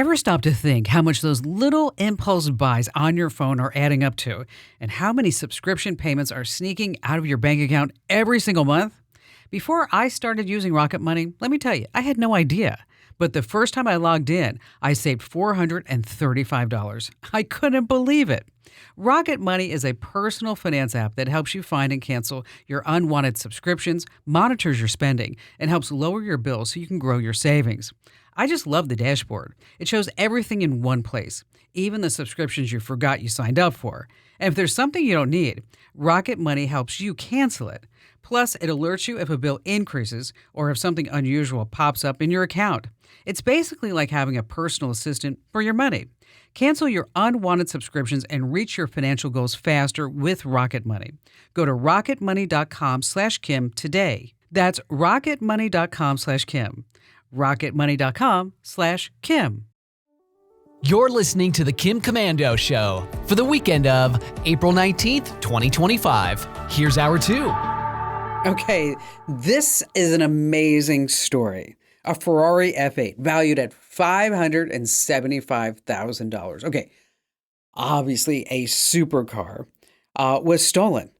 Ever stop to think how much those little impulse buys on your phone are adding up to, and how many subscription payments are sneaking out of your bank account every single month? Before I started using Rocket Money, let me tell you, I had no idea. But the first time I logged in, I saved $435. I couldn't believe it. Rocket Money is a personal finance app that helps you find and cancel your unwanted subscriptions, monitors your spending, and helps lower your bills so you can grow your savings. I just love the dashboard. It shows everything in one place, even the subscriptions you forgot you signed up for. And if there's something you don't need, Rocket Money helps you cancel it. Plus, it alerts you if a bill increases or if something unusual pops up in your account. It's basically like having a personal assistant for your money. Cancel your unwanted subscriptions and reach your financial goals faster with Rocket Money. Go to rocketmoney.com/Kim today. That's rocketmoney.com/Kim. rocketmoney.com/Kim. You're listening to The Kim Komando Show for the weekend of April 19th, 2025. Here's hour two. Okay, this is an amazing story. A Ferrari F8 valued at $575,000. Okay, obviously a supercar was stolen,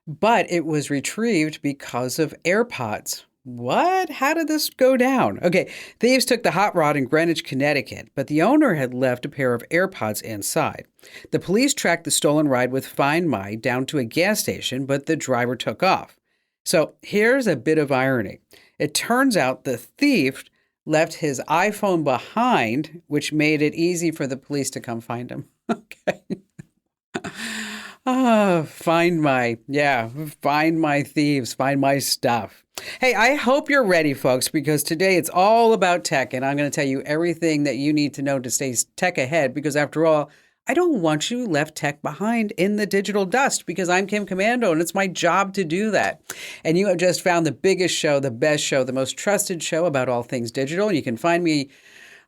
but it was retrieved because of AirPods. What? How did this go down? Okay, thieves took the hot rod in Greenwich, Connecticut, but the owner had left a pair of AirPods inside. The police tracked the stolen ride with Find My down to a gas station, but the driver took off. So here's a bit of irony. It turns out the thief left his iPhone behind, which made it easy for the police to come find him. Okay. Find my thieves, find my stuff. Hey, I hope you're ready, folks, because today it's all about tech, and I'm going to tell you everything that you need to know to stay tech ahead, because after all, I don't want you left tech behind in the digital dust, because I'm Kim Komando, and it's my job to do that. And you have just found the biggest show, the best show, the most trusted show about all things digital. And you can find me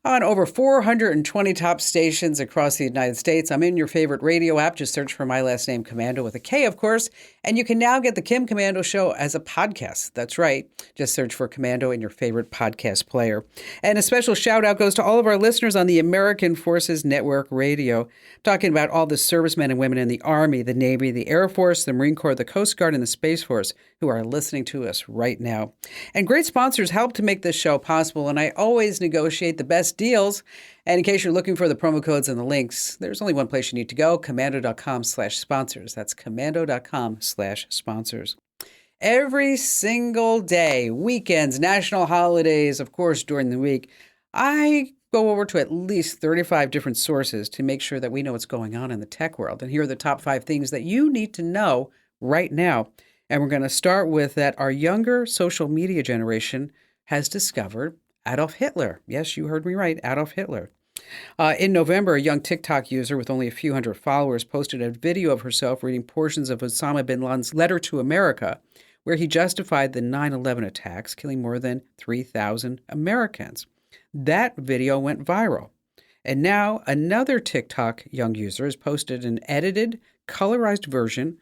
on over 420 top stations across the United States. I'm in your favorite radio app. Just search for my last name, Komando, with a K, of course. And you can now get the Kim Komando Show as a podcast. That's right. Just search for Komando in your favorite podcast player. And a special shout out goes to all of our listeners on the American Forces Network Radio. I'm talking about all the servicemen and women in the Army, the Navy, the Air Force, the Marine Corps, the Coast Guard, and the Space Force who are listening to us right now. And great sponsors help to make this show possible. And I always negotiate the best deals. And in case you're looking for the promo codes and the links, there's only one place you need to go, komando.com/sponsors. That's komando.com/sponsors. Every single day, weekends, national holidays, of course, during the week, I go over to at least 35 different sources to make sure that we know what's going on in the tech world. And here are the top 5 things that you need to know right now. And we're going to start with that our younger social media generation has discovered Adolf Hitler. Yes, you heard me right, Adolf Hitler. In November, a young TikTok user with only a few hundred followers posted a video of herself reading portions of Osama bin Laden's letter to America, where he justified the 9/11 attacks, killing more than 3,000 Americans. That video went viral. And now another TikTok young user has posted an edited, colorized version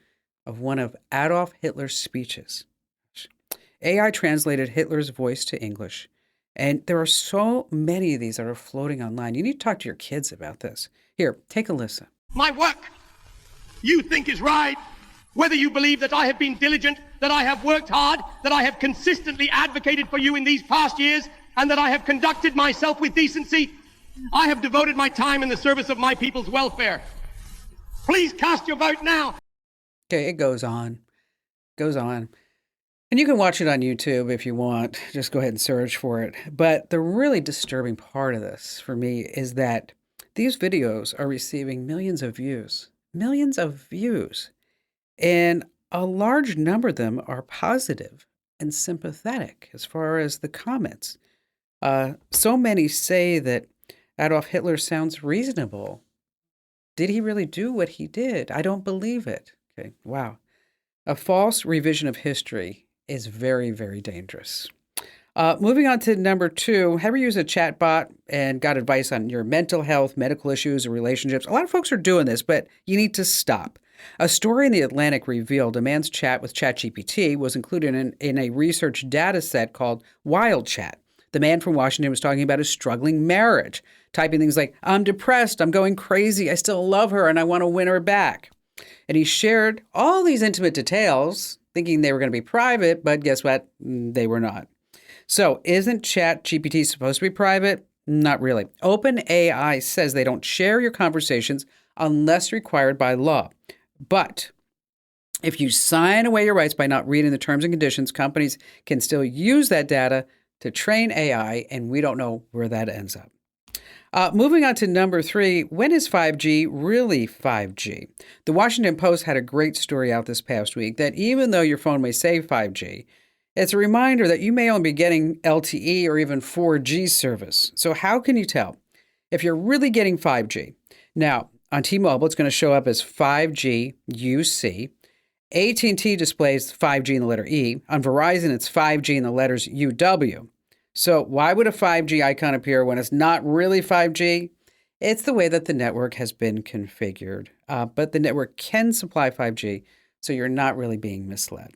of one of Adolf Hitler's speeches. AI translated Hitler's voice to English. And there are so many of these that are floating online. You need to talk to your kids about this. Here, take a listen. My work, you think is right, whether you believe that I have been diligent, that I have worked hard, that I have consistently advocated for you in these past years, and that I have conducted myself with decency. I have devoted my time in the service of my people's welfare. Please cast your vote now. Okay, it goes on. And you can watch it on YouTube if you want. Just go ahead and search for it. But the really disturbing part of this for me is that these videos are receiving millions of views. Millions of views. And a large number of them are positive and sympathetic as far as the comments. So many say that Adolf Hitler sounds reasonable. Did he really do what he did? I don't believe it. Okay, wow. A false revision of history is very, very dangerous. Moving on to number 2, have you used a chat bot and got advice on your mental health, medical issues, or relationships? A lot of folks are doing this, but you need to stop. A story in The Atlantic revealed a man's chat with ChatGPT was included in a research data set called Wild Chat. The man from Washington was talking about his struggling marriage. typing things like, I'm depressed, I'm going crazy, I still love her, and I want to win her back. And he shared all these intimate details, thinking they were going to be private, but guess what? They were not. So isn't ChatGPT supposed to be private? Not really. OpenAI says they don't share your conversations unless required by law. But if you sign away your rights by not reading the terms and conditions, companies can still use that data to train AI, and we don't know where that ends up. Moving on to number 3, when is 5G really 5G? The Washington Post had a great story out this past week that even though your phone may say 5G, it's a reminder that you may only be getting LTE or even 4G service. So how can you tell if you're really getting 5G? Now, on T-Mobile, it's going to show up as 5G UC. AT&T displays 5G in the letter E. On Verizon, it's 5G in the letters UW. So why would a 5G icon appear when it's not really 5G? It's the way that the network has been configured. But the network can supply 5G, so you're not really being misled.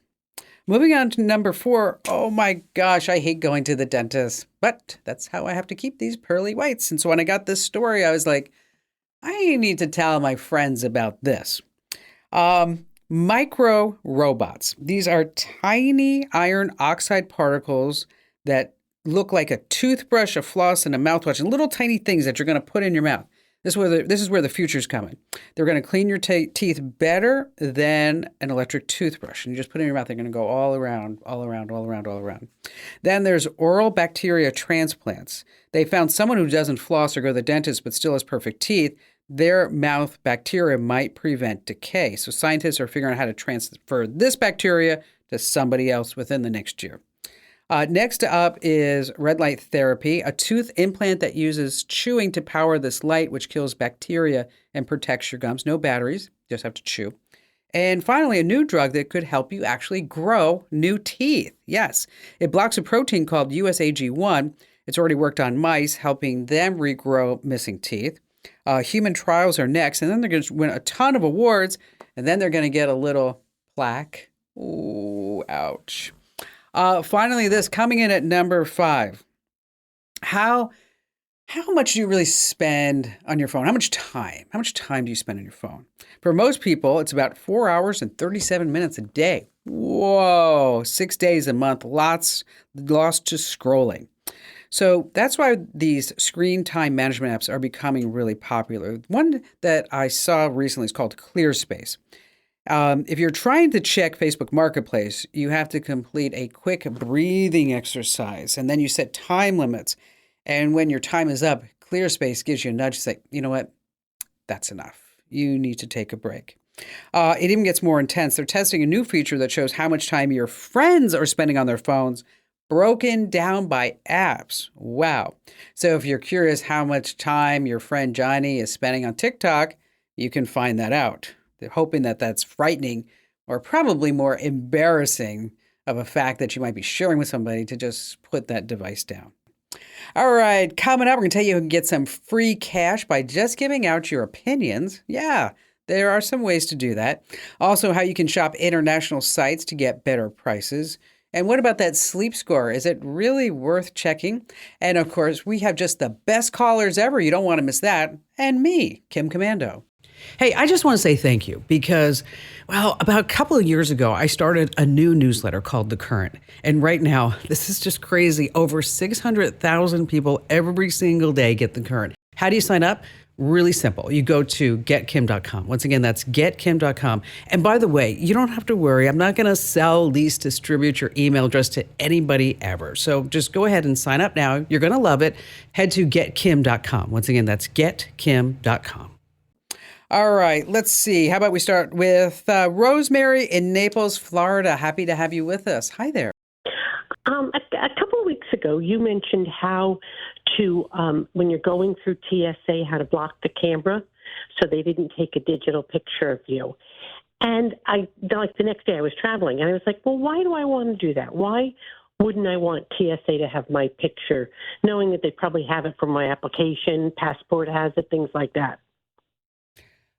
Moving on to number 4. Oh my gosh, I hate going to the dentist, but that's how I have to keep these pearly whites. And so when I got this story, I was like, I need to tell my friends about this. Micro robots. These are tiny iron oxide particles that look like a toothbrush, a floss, and a mouthwash, and little tiny things that you're going to put in your mouth. This is where the future's coming. They're going to clean your teeth better than an electric toothbrush. And you just put it in your mouth. They're going to go all around, all around, all around, all around. Then there's oral bacteria transplants. They found someone who doesn't floss or go to the dentist but still has perfect teeth. Their mouth bacteria might prevent decay. So scientists are figuring out how to transfer this bacteria to somebody else within the next year. Next up is red light therapy, a tooth implant that uses chewing to power this light, which kills bacteria and protects your gums. No batteries, just have to chew. And finally, a new drug that could help you actually grow new teeth. Yes, it blocks a protein called USAG1. It's already worked on mice, helping them regrow missing teeth. Human trials are next, and then they're going to win a ton of awards, and then they're going to get a little plaque. Ooh, ouch. Finally, this coming in at number 5. How much do you really spend on your phone? How much time? How much time do you spend on your phone? For most people, it's about 4 hours and 37 minutes a day. Whoa, 6 days a month, lost to scrolling. So that's why these screen time management apps are becoming really popular. One that I saw recently is called ClearSpace. If you're trying to check Facebook Marketplace, you have to complete a quick breathing exercise, and then you set time limits. And when your time is up, ClearSpace gives you a nudge to say, you know what, that's enough. You need to take a break. It even gets more intense. They're testing a new feature that shows how much time your friends are spending on their phones, broken down by apps. Wow. So if you're curious how much time your friend Johnny is spending on TikTok, you can find that out. They're hoping that that's frightening or probably more embarrassing of a fact that you might be sharing with somebody to just put that device down. All right, coming up, we're going to tell you can get some free cash by just giving out your opinions. Yeah, there are some ways to do that. Also, how you can shop international sites to get better prices. And what about that sleep score? Is it really worth checking? And of course, we have just the best callers ever. You don't want to miss that. And me, Kim Commando. Hey, I just want to say thank you because, well, about a couple of years ago, I started a new newsletter called The Current. And right now, this is just crazy. Over 600,000 people every single day get The Current. How do you sign up? Really simple. You go to getkim.com. Once again, that's getkim.com. And by the way, you don't have to worry. I'm not going to sell, lease, distribute your email address to anybody ever. So just go ahead and sign up now. You're going to love it. Head to getkim.com. Once again, that's getkim.com. All right, let's see. How about we start with Rosemary in Naples, Florida. Happy to have you with us. Hi there. A couple of weeks ago, you mentioned how to, when you're going through TSA, how to block the camera so they didn't take a digital picture of you. And the next day I was traveling, and I was like, well, why do I want to do that? Why wouldn't I want TSA to have my picture, knowing that they probably have it from my application, passport has it, things like that?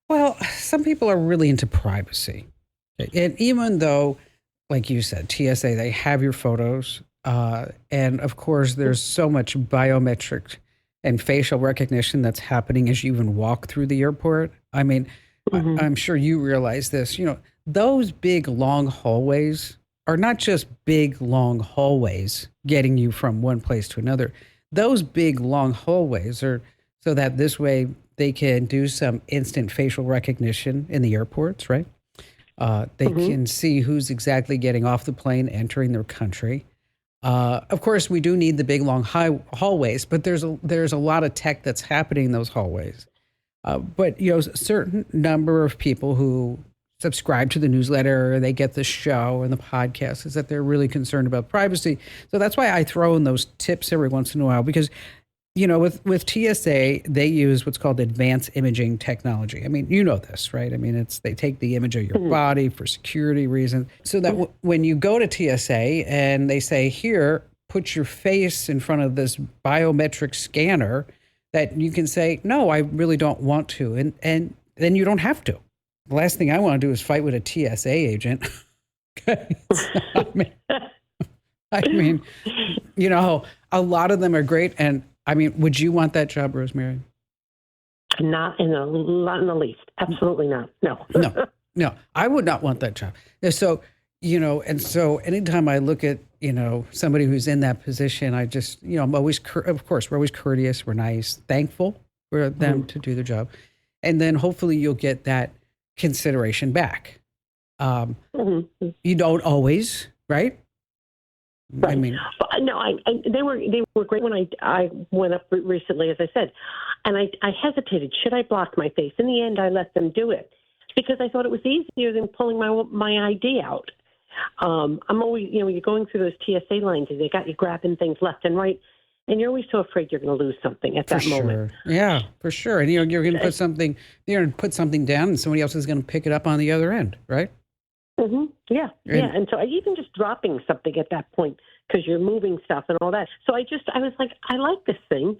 Well, some people are really into privacy. And even though, like you said, TSA, they have your photos. And of course, there's so much biometric and facial recognition that's happening as you even walk through the airport. I mean, I'm sure you realize this. Those big long hallways are not just big long hallways getting you from one place to another. Those big long hallways are so that this way they can do some instant facial recognition in the airports, right? They can see who's exactly getting off the plane, entering their country. Of course, we do need the big long hallways, but there's a lot of tech that's happening in those hallways. But a certain number of people who subscribe to the newsletter, they get the show and the podcast, is that they're really concerned about privacy. So that's why I throw in those tips every once in a while, because with TSA, they use what's called advanced imaging technology. I mean, you know this, right? I mean, they take the image of your body for security reasons, so that when you go to TSA and they say, here, put your face in front of this biometric scanner, that you can say, no, I really don't want to. And then you don't have to. The last thing I want to do is fight with a TSA agent. I mean, a lot of them are great. And I mean, would you want that job, Rosemary? Not in the least. Absolutely not. No. No, I would not want that job. So, and so anytime I look at, somebody who's in that position, I just, I'm always, of course, we're always courteous, we're nice, thankful for them to do their job. And then hopefully you'll get that consideration back. You don't always, right? Right. I mean, no, they were great when I went up recently, as I said, and I hesitated. Should I block my face? In the end, I let them do it because I thought it was easier than pulling my ID out. I'm always, you're going through those TSA lines, and they got you grabbing things left and right, and you're always so afraid you're going to lose something at that moment. Yeah, for sure. And you're going to put something, down, and somebody else is going to pick it up on the other end, right? Yeah. And so even just dropping something at that point, because you're moving stuff and all that. So I was like, I like this thing.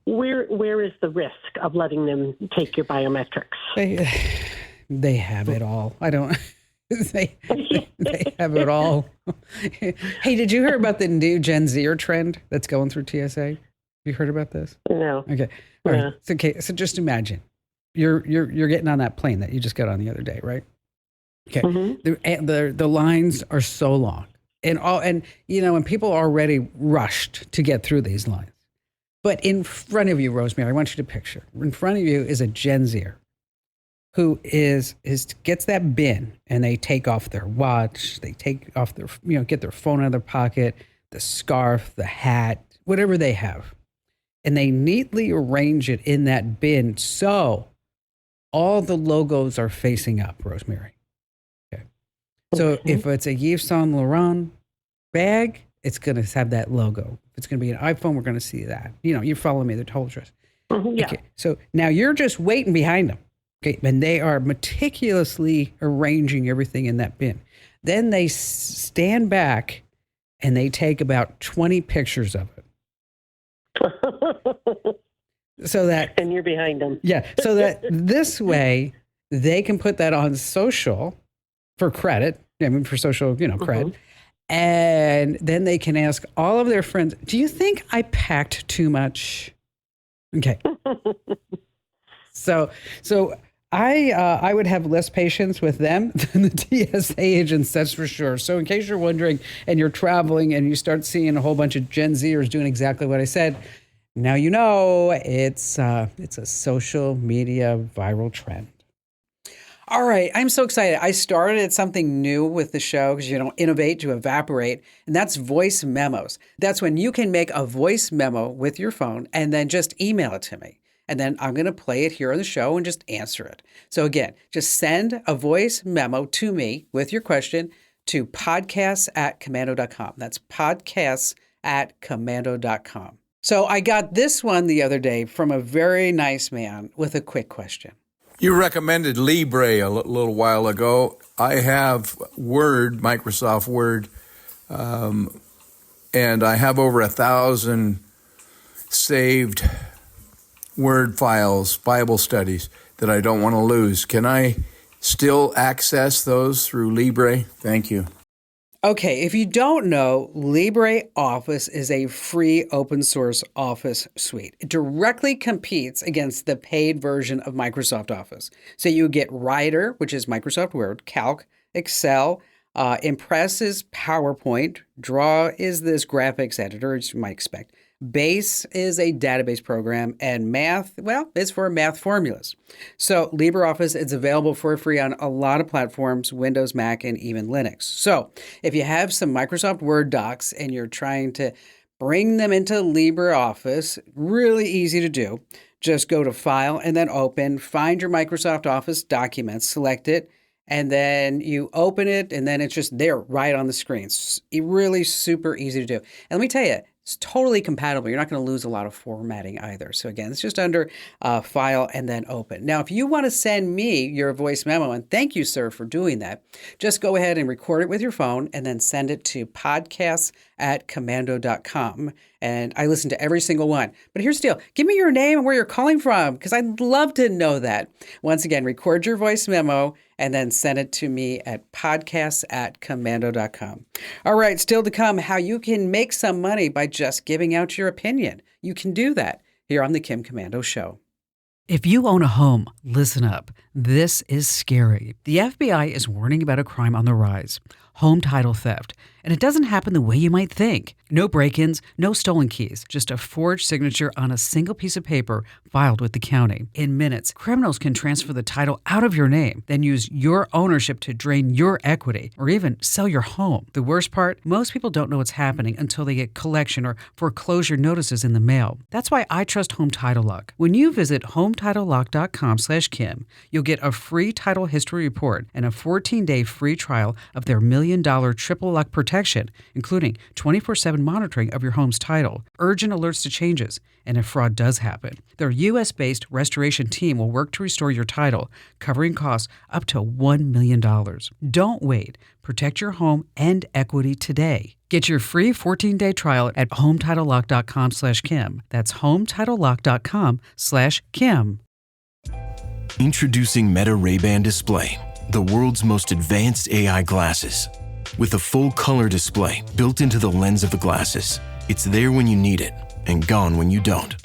Where is the risk of letting them take your biometrics? They have it all. I don't. They have it all. Hey, did you hear about the new Gen Zer trend that's going through TSA? You heard about this? No. Okay. All right. So just imagine you're getting on that plane that you just got on the other day, right? Okay. The lines are so long, and people are already rushed to get through these lines. But in front of you, Rosemary, I want you to picture, in front of you is a Gen Zer who gets that bin, and they take off their watch, they take off their, get their phone out of their pocket, the scarf, the hat, whatever they have. And they neatly arrange it in that bin so all the logos are facing up, Rosemary. Okay. So if it's a Yves Saint Laurent bag, it's going to have that logo. If it's going to be an iPhone, we're going to see that. You follow me, the whole dress. Yeah. Okay. So now you're just waiting behind them. Okay, and they are meticulously arranging everything in that bin. Then they stand back and they take about 20 pictures of it. And you're behind them. Yeah, so that this way they can put that on social for credit. For social, credit. And then they can ask all of their friends, do you think I packed too much? Okay. So I would have less patience with them than the TSA agents, that's for sure. So in case you're wondering and you're traveling and you start seeing a whole bunch of Gen Zers doing exactly what I said, now you know it's a social media viral trend. All right, I'm so excited. I started something new with the show because innovate to evaporate, and that's voice memos. That's when you can make a voice memo with your phone and then just email it to me. And then I'm going to play it here on the show and just answer it. So again, just send a voice memo to me with your question to podcasts@commando.com. That's podcasts@commando.com. So I got this one the other day from a very nice man with a quick question. You recommended Libre a little while ago. I have Word, Microsoft Word, and I have over 1,000 saved Word files, Bible studies that I don't want to lose. Can I still access those through Libre? Thank you. Okay, if you don't know, LibreOffice is a free open source office suite. It directly competes against the paid version of Microsoft Office. So you get Writer, which is Microsoft Word, Calc, Excel, Impress is PowerPoint, Draw is this graphics editor, as you might expect. Base is a database program, and Math, well, it's for math formulas. So LibreOffice is available for free on a lot of platforms, Windows, Mac, and even Linux. So if you have some Microsoft Word docs and you're trying to bring them into LibreOffice, really easy to do. Just go to File and then Open, find your Microsoft Office documents, select it, and then you open it, and then it's just there right on the screen. It's really super easy to do. And let me tell you, it's totally compatible. You're not going to lose a lot of formatting either. So again, it's just under File and then Open. Now, if you want to send me your voice memo, and thank you, sir, for doing that, just go ahead and record it with your phone and then send it to podcasts@commando.com. And I listen to every single one. But here's the deal. Give me your name and where you're calling from, because I'd love to know that. Once again, record your voice memo and then send it to me at podcasts@commando.com. All right, still to come, how you can make some money by just giving out your opinion. You can do that here on the Kim Komando Show. If you own a home, listen up. This is scary. The FBI is warning about a crime on the rise, home title theft. And it doesn't happen the way you might think. No break-ins, no stolen keys, just a forged signature on a single piece of paper filed with the county. In minutes, criminals can transfer the title out of your name, then use your ownership to drain your equity or even sell your home. The worst part, most people don't know what's happening until they get collection or foreclosure notices in the mail. That's why I trust Home Title Lock. When you visit HometitleLock.com/Kim, you'll get a free title history report and a 14-day free trial of their $1 million triple lock protection, including 24/7 monitoring of your home's title, urgent alerts to changes, and if fraud does happen. Their U.S.-based restoration team will work to restore your title, covering costs up to $1 million. Don't wait. Protect your home and equity today. Get your free 14-day trial at HometitleLock.com/Kim. That's HometitleLock.com/Kim. Introducing Meta Ray-Ban Display, the world's most advanced AI glasses. With a full color display built into the lens of the glasses, it's there when you need it and gone when you don't.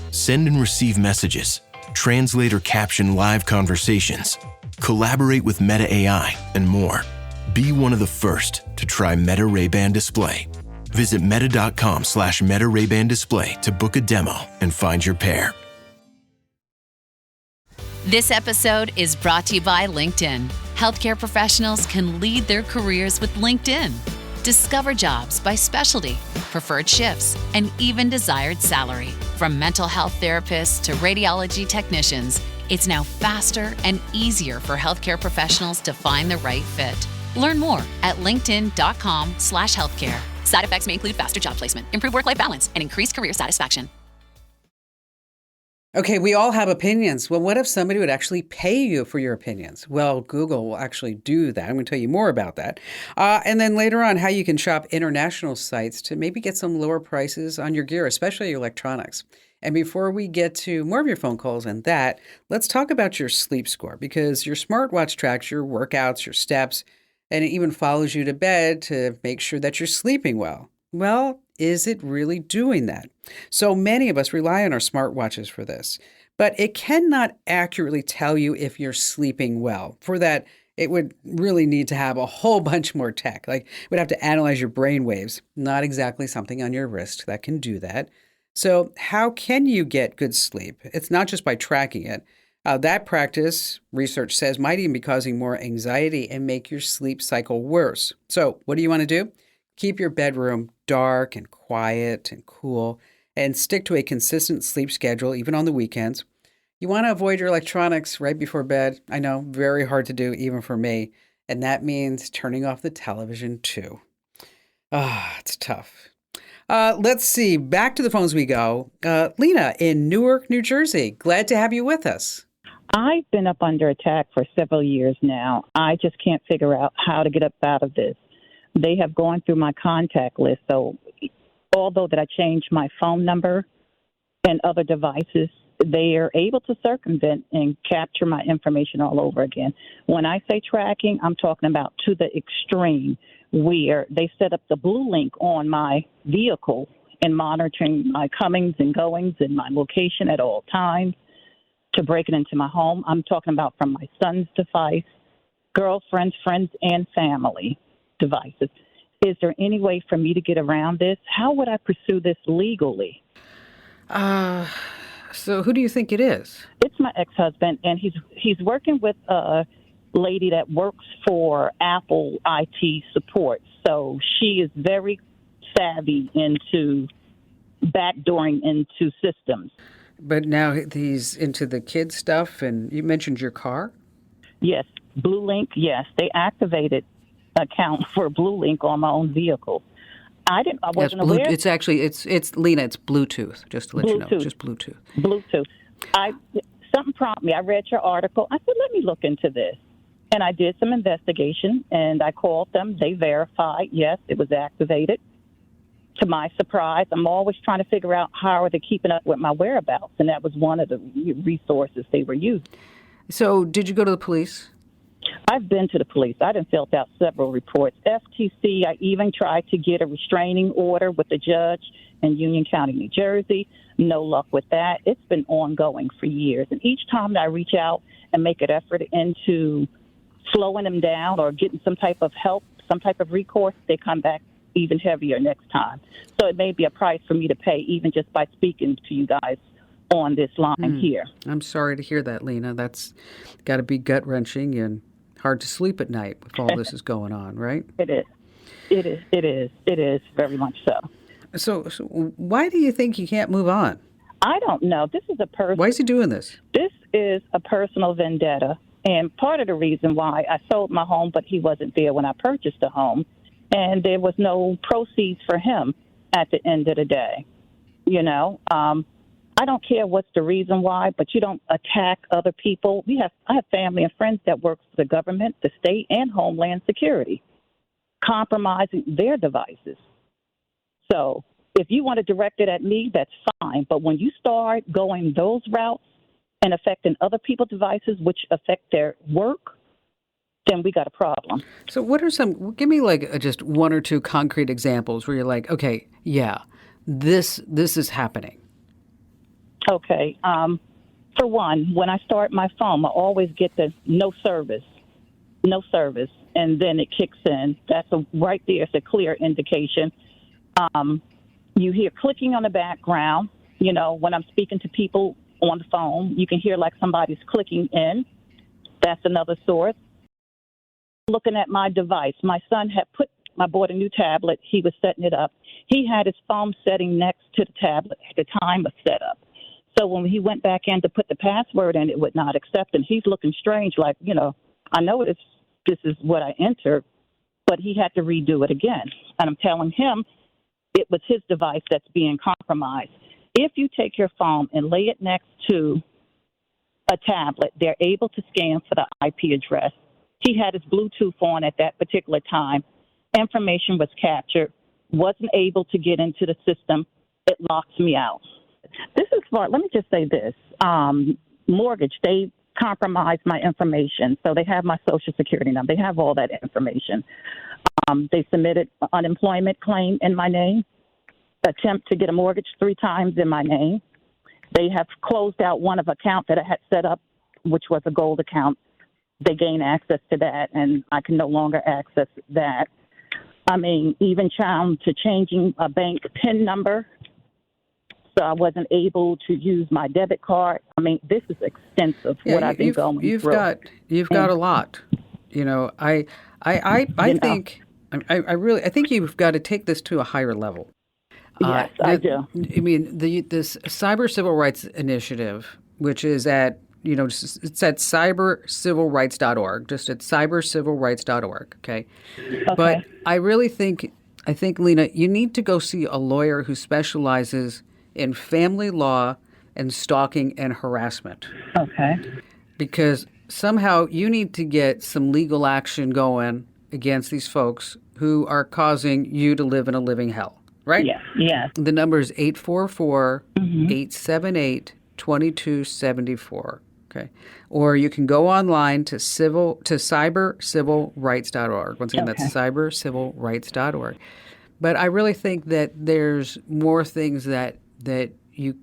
Send and receive messages, translate or caption live conversations, collaborate with Meta AI, and more. Be one of the first to try Meta Ray-Ban Display. Visit meta.com/Meta Ray-Ban Display to book a demo and find your pair. This episode is brought to you by LinkedIn. Healthcare professionals can lead their careers with LinkedIn. Discover jobs by specialty, preferred shifts, and even desired salary. From mental health therapists to radiology technicians, it's now faster and easier for healthcare professionals to find the right fit. Learn more at linkedin.com/healthcare. Side effects may include faster job placement, improved work-life balance, and increased career satisfaction. Okay, we all have opinions. Well, what if somebody would actually pay you for your opinions? Well, Google will actually do that. I'm going to tell you more about that. And then later on, how you can shop international sites to maybe get some lower prices on your gear, especially your electronics. And before we get to more of your phone calls and that, let's talk about your sleep score, because your smartwatch tracks your workouts, your steps, and it even follows you to bed to make sure that you're sleeping well. Well, is it really doing that? So many of us rely on our smartwatches for this, but it cannot accurately tell you if you're sleeping well. For that, it would really need to have a whole bunch more tech. Like, it would have to analyze your brain waves, not exactly something on your wrist that can do that. So how can you get good sleep? It's not just by tracking it. That practice, research says, might even be causing more anxiety and make your sleep cycle worse. So what do you want to do? Keep your bedroom dark and quiet and cool, and stick to a consistent sleep schedule, even on the weekends. You want to avoid your electronics right before bed. I know, very hard to do, even for me. And that means turning off the television too. It's tough. Let's see. Back to the phones we go. Lena in Newark, New Jersey. Glad to have you with us. I've been up under attack for several years now. I just can't figure out how to get up out of this. They have gone through my contact list. So although that I changed my phone number and other devices, they are able to circumvent and capture my information all over again. When I say tracking, I'm talking about to the extreme, where they set up the blue link on my vehicle and monitoring my comings and goings and my location at all times to break it into my home. I'm talking about from my son's device, girlfriends, friends, and family devices. Is there any way for me to get around this? How would I pursue this legally? So who do you think it is? It's my ex-husband, and he's working with a lady that works for Apple IT support. So she is very savvy into backdooring into systems. But now he's into the kid stuff, and you mentioned your car? Yes, Blue Link, yes. They activated account for Blue Link on my own vehicle. I wasn't aware. It's actually, it's Lena, it's Bluetooth, just to let you know. Just Bluetooth. Bluetooth. Something prompted me. I read your article. I said, let me look into this. And I did some investigation, and I called them. They verified, yes, it was activated. To my surprise, I'm always trying to figure out how are they keeping up with my whereabouts, and that was one of the resources they were using. So did you go to the police? I've been to the police. I done filled out several reports. FTC, I even tried to get a restraining order with the judge in Union County, New Jersey. No luck with that. It's been ongoing for years. And each time that I reach out and make an effort into slowing them down or getting some type of help, some type of recourse, they come back even heavier next time. So it may be a price for me to pay even just by speaking to you guys on this line here. I'm sorry to hear that, Lena. That's got to be gut-wrenching and hard to sleep at night if all this is going on, right? It is. It is very much so. So why do you think you can't move on? I don't know. This is a person. Why is he doing this? This is a personal vendetta. And part of the reason why I sold my home, but he wasn't there when I purchased the home, and there was no proceeds for him at the end of the day. You know, I don't care what's the reason why, but you don't attack other people. I have family and friends that work for the government, the state, and Homeland Security, compromising their devices. So if you want to direct it at me, that's fine. But when you start going those routes and affecting other people's devices, which affect their work, then we got a problem. So what are give me like just one or two concrete examples where you're like, okay, yeah, this is happening. Okay. For one, when I start my phone, I always get the no service, and then it kicks in. That's right there. It's a clear indication. You hear clicking on the background. You know, when I'm speaking to people on the phone, you can hear like somebody's clicking in. That's another source. Looking at my device, my son I bought a new tablet. He was setting it up. He had his phone setting next to the tablet at the time of setup. So when he went back in to put the password in, it would not accept. And he's looking strange, like, you know, I know this is what I entered, but he had to redo it again. And I'm telling him it was his device that's being compromised. If you take your phone and lay it next to a tablet, they're able to scan for the IP address. He had his Bluetooth on at that particular time. Information was captured, wasn't able to get into the system. It locks me out. This is let me just say this. Mortgage, they compromised my information. So they have my Social Security number. They have all that information. They submitted an unemployment claim in my name, attempt to get a mortgage 3 times in my name. They have closed out one of account that I had set up, which was a gold account. They gain access to that, and I can no longer access that. I mean, even down to changing a bank PIN number, so I wasn't able to use my debit card. I mean, this is extensive. What I've been going through. You've got a lot. You know, I think you've got to take this to a higher level. Yes, I do. I mean, this Cyber Civil Rights Initiative, which is at it's at cybercivilrights.org, just at cybercivilrights.org, okay? But I think, Lena, you need to go see a lawyer who specializes in family law and stalking and harassment. Okay. Because somehow you need to get some legal action going against these folks who are causing you to live in a living hell, right? Yeah. The number is 844-878-2274. Okay. Or you can go online to cybercivilrights.org. Once again, that's cybercivilrights.org. But I really think that there's more things that you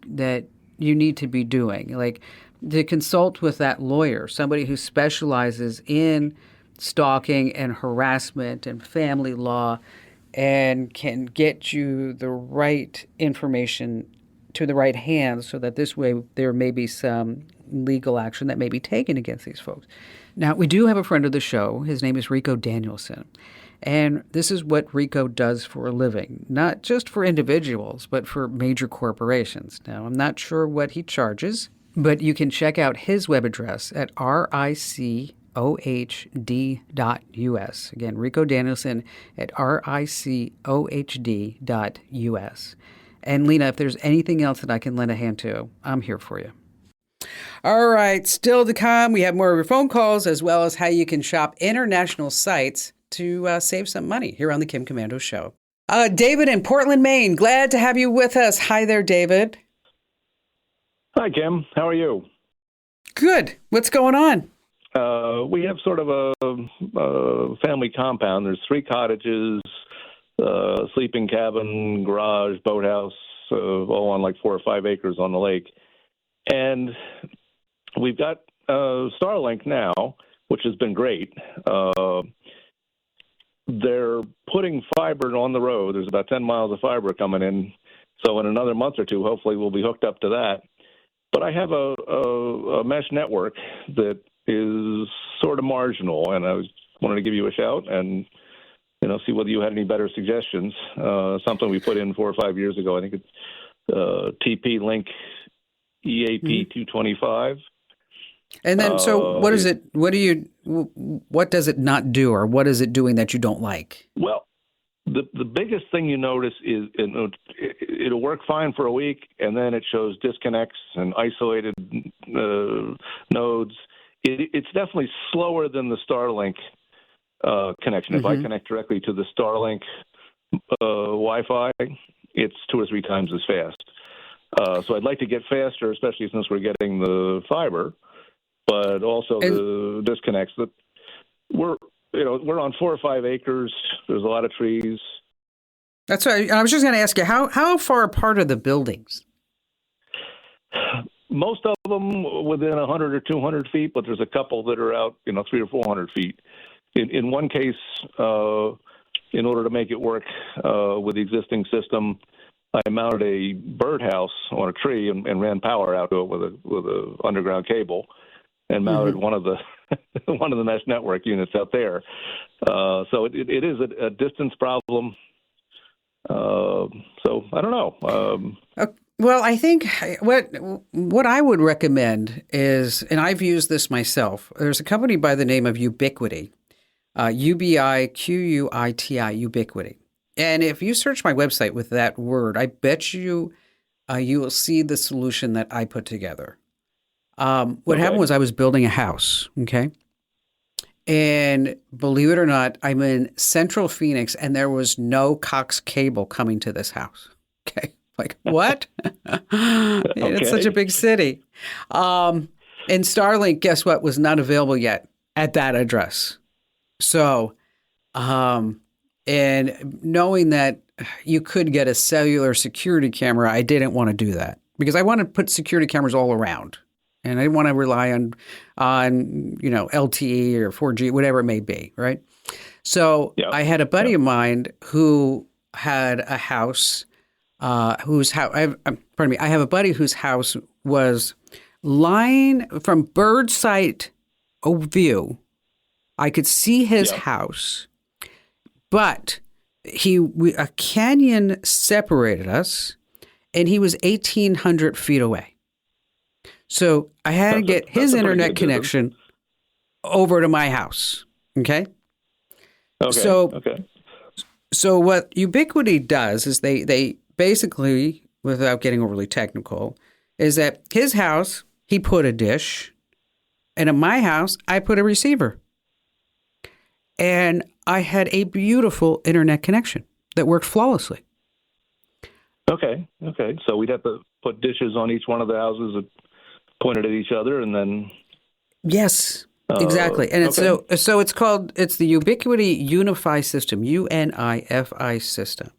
need to be doing, like to consult with that lawyer, somebody who specializes in stalking and harassment and family law, and can get you the right information to the right hands, so that this way there may be some legal action that may be taken against these folks. Now, we do have a friend of the show. His name is Rico Danielson. And this is what Rico does for a living, not just for individuals, but for major corporations. Now, I'm not sure what he charges, but you can check out his web address at ricohd.us. Again, Rico Danielson at ricohd.us. And Lena, if there's anything else that I can lend a hand to, I'm here for you. All right, still to come, we have more of your phone calls, as well as how you can shop international sites to save some money here on the Kim Komando Show. David in Portland, Maine, glad to have you with us. Hi there, David. Hi, Kim. How are you? Good. What's going on? We have sort of a family compound. There's 3 cottages, sleeping cabin, garage, boathouse, all on like 4 or 5 acres on the lake. And we've got Starlink now, which has been great. They're putting fiber on the road. There's about 10 miles of fiber coming in. So in another month or two, hopefully we'll be hooked up to that. But I have a mesh network that is sort of marginal, and I wanted to give you a shout and see whether you had any better suggestions. Something we put in 4 or 5 years ago. I think it's TP-Link EAP 225. And then, so what is it? What does it not do, or what is it doing that you don't like? Well, the biggest thing you notice is it'll work fine for a week, and then it shows disconnects and isolated nodes. It's definitely slower than the Starlink connection. If I connect directly to the Starlink Wi-Fi, it's 2 or 3 times as fast. So I'd like to get faster, especially since we're getting the fiber, but also the disconnects. That we're on 4 or 5 acres. There's a lot of trees. That's right. I was just going to ask you, how far apart are the buildings? Most of them within 100 or 200 feet, but there's a couple that are out, 300 or 400 feet. In one case, in order to make it work with the existing system, I mounted a birdhouse on a tree and ran power out to it with a underground cable, and mounted one of the mesh network units out there. So it is a distance problem. So I don't know. Well, I think what I would recommend is, and I've used this myself. There's a company by the name of Ubiquiti, Ubiquiti, Ubiquiti. And if you search my website with that word, I bet you will see the solution that I put together. What happened was I was building a house, okay? And believe it or not, I'm in central Phoenix, and there was no coax cable coming to this house, okay? Like, what? It's such a big city. And Starlink, guess what, was not available yet at that address. So, and knowing that you could get a cellular security camera, I didn't want to do that because I want to put security cameras all around. And I didn't want to rely on LTE or 4G, whatever it may be, right? So I had a buddy of mine who had a house I have a buddy whose house was lying from bird's sight view. I could see his house, but a canyon separated us, and he was 1,800 feet away. So I had to get his internet connection over to my house. Okay. So what Ubiquiti does is they basically, without getting overly technical, is that his house, he put a dish, and in my house, I put a receiver. And I had a beautiful internet connection that worked flawlessly. Okay. So we'd have to put dishes on each one of the houses that pointed at each other, and then Yes, exactly. And it's Okay. so it's the Ubiquity Unify system, UNIFI system.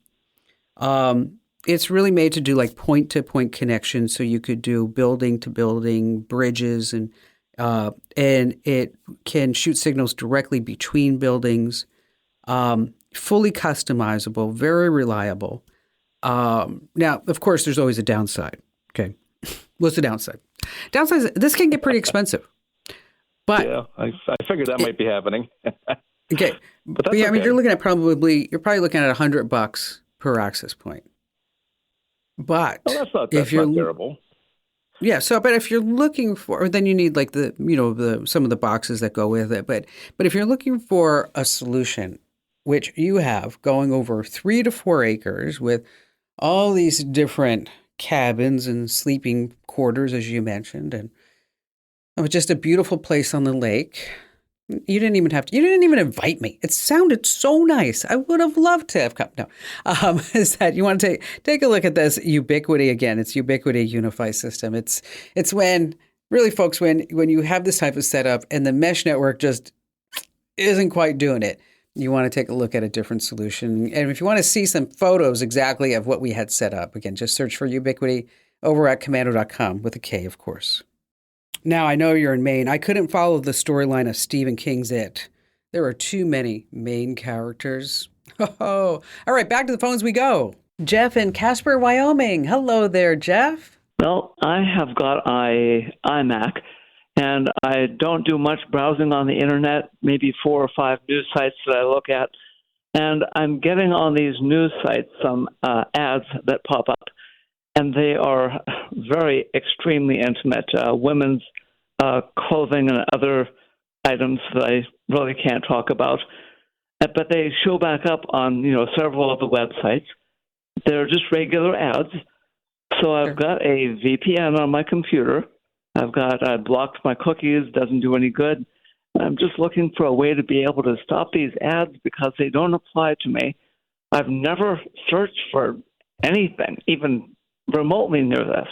It's really made to do like point to point connections, so you could do building to building bridges, and it can shoot signals directly between buildings. Fully customizable, very reliable. Now, of course, there's always a downside. Okay, what's the downside? Downside is this can get pretty expensive. But Yeah, I figured that might be happening. okay, But but that's yeah, I mean, okay. you're probably looking at $100 per access point. But Oh, if that's you're not terrible. yeah, so but if you're looking for, then you need like the some of the boxes that go with it. But if you're looking for a solution, which you have going over 3 to 4 acres with all these different cabins and sleeping quarters, as you mentioned, and it was just a beautiful place on the lake. You didn't even invite me. It sounded so nice. I would have loved to have come. No, is that you want to take a look at this Ubiquity again? It's Ubiquity Unify system. It's when really, folks, when you have this type of setup and the mesh network just isn't quite doing it, you want to take a look at a different solution. And if you want to see some photos exactly of what we had set up, again, just search for Ubiquity over at commando.com with a K, of course. Now, I know you're in Maine. I couldn't follow the storyline of Stephen King's It. There are too many main characters. Oh, all right, back to the phones we go. Jeff in Casper, Wyoming. Hello there, Jeff. Well, I have got a iMac, and I don't do much browsing on the internet, maybe 4 or 5 news sites that I look at. And I'm getting on these news sites some ads that pop up, and they are very extremely intimate, women's clothing and other items that I really can't talk about. But they show back up on, several of the websites. They're just regular ads. So I've got a VPN on my computer. I blocked my cookies, doesn't do any good. I'm just looking for a way to be able to stop these ads because they don't apply to me. I've never searched for anything, even remotely near this.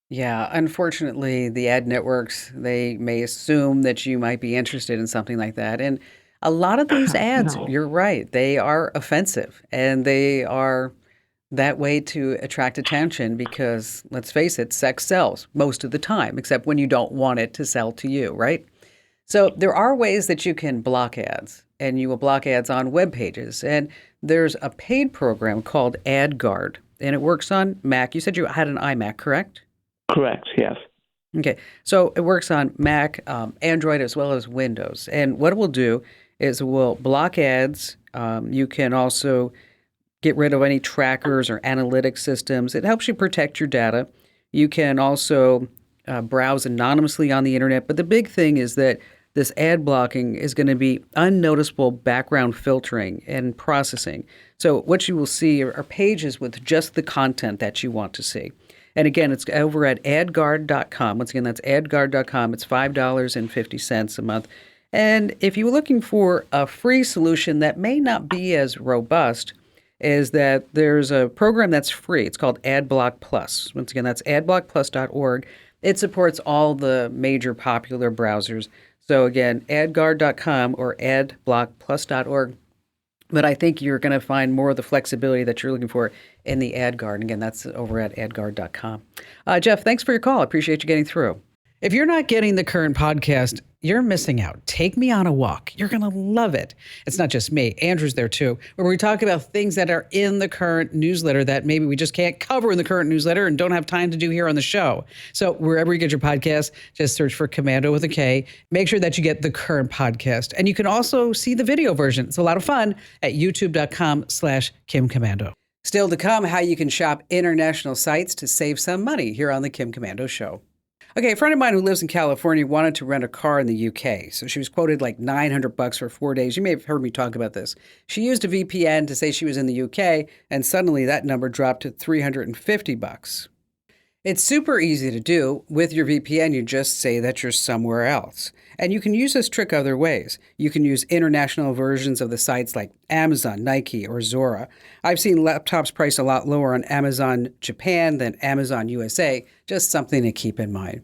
Yeah, unfortunately, the ad networks, they may assume that you might be interested in something like that. And a lot of these ads, No. you're right, they are offensive and they are that way to attract attention because, let's face it, sex sells most of the time, except when you don't want it to sell to you, right? So there are ways that you can block ads, and you will block ads on web pages. And there's a paid program called AdGuard, and it works on Mac. You said you had an iMac, correct? Correct, yes. Okay, so it works on Mac, Android, as well as Windows. And what it will do is it will block ads. You can also get rid of any trackers or analytic systems. It helps you protect your data. You can also browse anonymously on the internet. But the big thing is that this ad blocking is going to be unnoticeable background filtering and processing. So what you will see are pages with just the content that you want to see. And again, it's over at adguard.com. Once again, that's adguard.com. It's $5.50 a month. And if you're looking for a free solution that may not be as robust, is that there's a program that's free. It's called AdBlock Plus. Once again, that's adblockplus.org. It supports all the major popular browsers. So again, adguard.com or adblockplus.org. But I think you're going to find more of the flexibility that you're looking for in the AdGuard. And again, that's over at adguard.com. Jeff, thanks for your call. I appreciate you getting through. If you're not getting the current podcast, you're missing out. Take Me on a Walk. You're going to love it. It's not just me. Andrew's there too, where we talk about things that are in the current newsletter that maybe we just can't cover in the current newsletter and don't have time to do here on the show. So wherever you get your podcast, just search for Commando with a K. Make sure that you get the current podcast. And you can also see the video version. It's a lot of fun at youtube.com/Kim Commando. Still to come, how you can shop international sites to save some money here on the Kim Commando Show. Okay, a friend of mine who lives in California wanted to rent a car in the UK. So she was quoted like $900 for 4 days. You may have heard me talk about this. She used a VPN to say she was in the UK, and suddenly that number dropped to $350. It's super easy to do. With your VPN, you just say that you're somewhere else. And you can use this trick other ways. You can use international versions of the sites like Amazon, Nike, or Zora. I've seen laptops priced a lot lower on Amazon Japan than Amazon USA. Just something to keep in mind.